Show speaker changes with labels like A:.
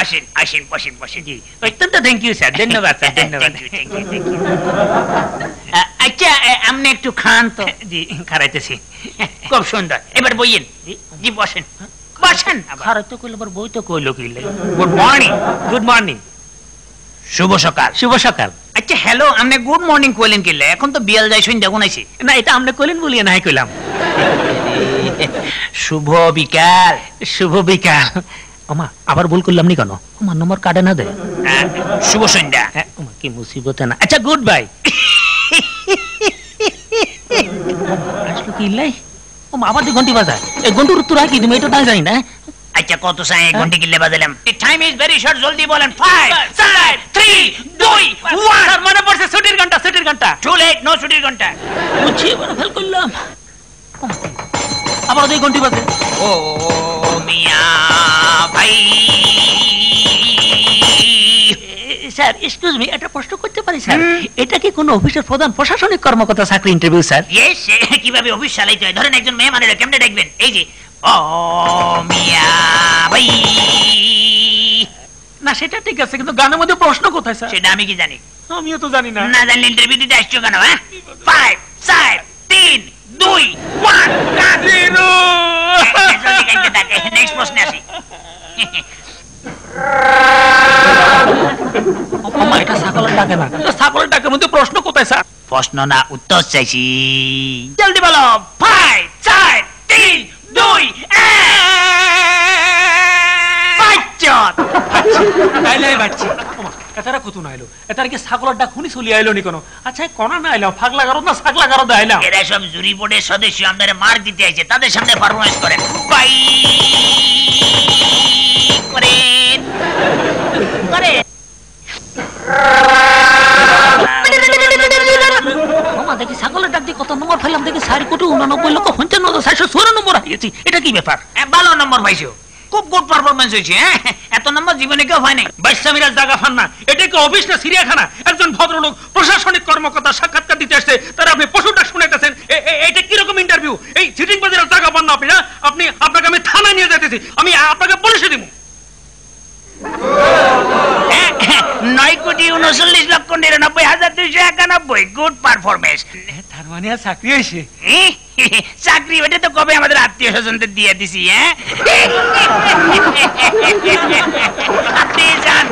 A: আসেন আসেন, বসেন বসেন।
B: জি, অত্যন্ত থ্যাংক ইউ স্যার, ধন্যবাদ স্যার, ধন্যবাদ।
A: আচ্ছা, আপনি একটু খান তো।
B: জি, খারাইতেছি।
A: খুব সুন্দর, এবার বইয়েন। জি বসেন বসেন।
B: খারাইতে কইলে আবার বই তো কইলো কি?
A: Good morning.
B: Good morning.
A: শুভ সকাল।
B: শুভ সকাল।
A: আচ্ছা হ্যালো, আপনি গুড মর্নিং কইলেন কিলে? এখন তো বিয়াল যাই শুন দেখুন আইছি।
B: না, এটা আপনি কইলেন বলিয়ে নাই কইলাম।
A: শুভ বিকাল।
B: শুভ বিকাল। ওমা, আবার ভুল করলাম নি কেন? আমার নম্বর কাটে না দে।
A: শুভ সন্ধ্যা।
B: ওমা, কি মুসিবতে না। আচ্ছা গুড বাই। আসলো কি লাই? ওমা, আবার দি ঘন্টি বাজায়। এই ঘন্টির উত্তর কি তুমি এটা তাই জানি না।
A: আচ্ছা কত চাই? এক ঘন্টা কিলে বাজালাম। টাইম ইজ ভেরি শর্ট, জলদি বলেন। 5 4 3 2 1।
B: স্যার মনে পড়ছে, ছুটির ঘন্টা, ছুটির ঘন্টা।
A: টু লেট, নো ছুটির ঘন্টা।
B: বুঝছি, এবার ফেল করলাম। আবার দুই ঘন্টি বাজে।
A: ও মিয়া ভাই।
B: স্যার এক্সকিউজ মি, একটা প্রশ্ন করতে পারি স্যার? এটা কি কোনো অফিসের প্রধান প্রশাসনিক কর্মকর্তা চাকরি ইন্টারভিউ স্যার?
A: ইয়েস, কিভাবে অফিস চালাইতে হয়? ধরেন একজন মেহমানের কেমনে দেখবেন? এই যে ও মিয়া ভাই।
B: না সেটা ঠিক আছে, কিন্তু গানের মধ্যে প্রশ্ন কোথায় স্যার?
A: সেটা আমি কি জানি?
B: আমিও তো জানি না।
A: না জানলে ইন্টারভিউ দিতে আসছো কেন? 5 4 3 2 1 কাট। জলদি কাটতে থাকে। নেক্সট প্রশ্ন আসি।
B: আমার এটা ছাগলের ডাকে না, ছাগলের ডাকের মধ্যে প্রশ্ন কোথায় স্যার?
A: প্রশ্ন না, উত্তর চাইছি। জলদি বলো। 5 4 3 2
B: এতারা কত না আইলো? এতার কি ছাগলের ডাক শুনি চলি আইলো নি কোনো? আচ্ছা কোনা না আইলাম, ফাগলা গারদ না ছাগলা গারদ আইলাম?
A: এরা সব জুরি বোর্ডের সদস্য, আমাদের মার দিতে আইছে, তাদের সামনে পারফরমেন্স করেন। বাই করেন করে।
B: মামা দেখি ছাগলের ডাক দিয়ে কত নম্বর ফাইলাম, দেখি 4,89,95,494 নম্বর হয়ে গেছি। এটা কি ব্যাপার?
A: ভালো নম্বর পাইছো, খুব গুড পারফরমেন্স হয়েছে। এত নম্বর জীবনে কেউ হয় নাই।
B: বাইশা মিরাজ জায়গা ফান না, এটা কি অফিস না চিড়িয়াখানা? একজন ভদ্রলোক প্রশাসনিক কর্মকর্তা সাক্ষাৎকার দিতে আসছে, তারা আপনি পশুর ডাক শুনাইতেছেন। এটা কিরকম ইন্টারভিউ? এই সিটিং বাজারের জায়গা পান না আপনি? না আপনি, আপনাকে আমি থানায় নিয়ে যেতেছি, আমি আপনাকে পুলিশে দিব।
A: 9,39,99,291 গুড পারফরমেন্স।
B: তার মানে আর চাকরি হয়েছে?
A: চাকরি ওটা তো কবে আমাদের আত্মীয় স্বজনদের দিয়ে দিছি। আপনি যান।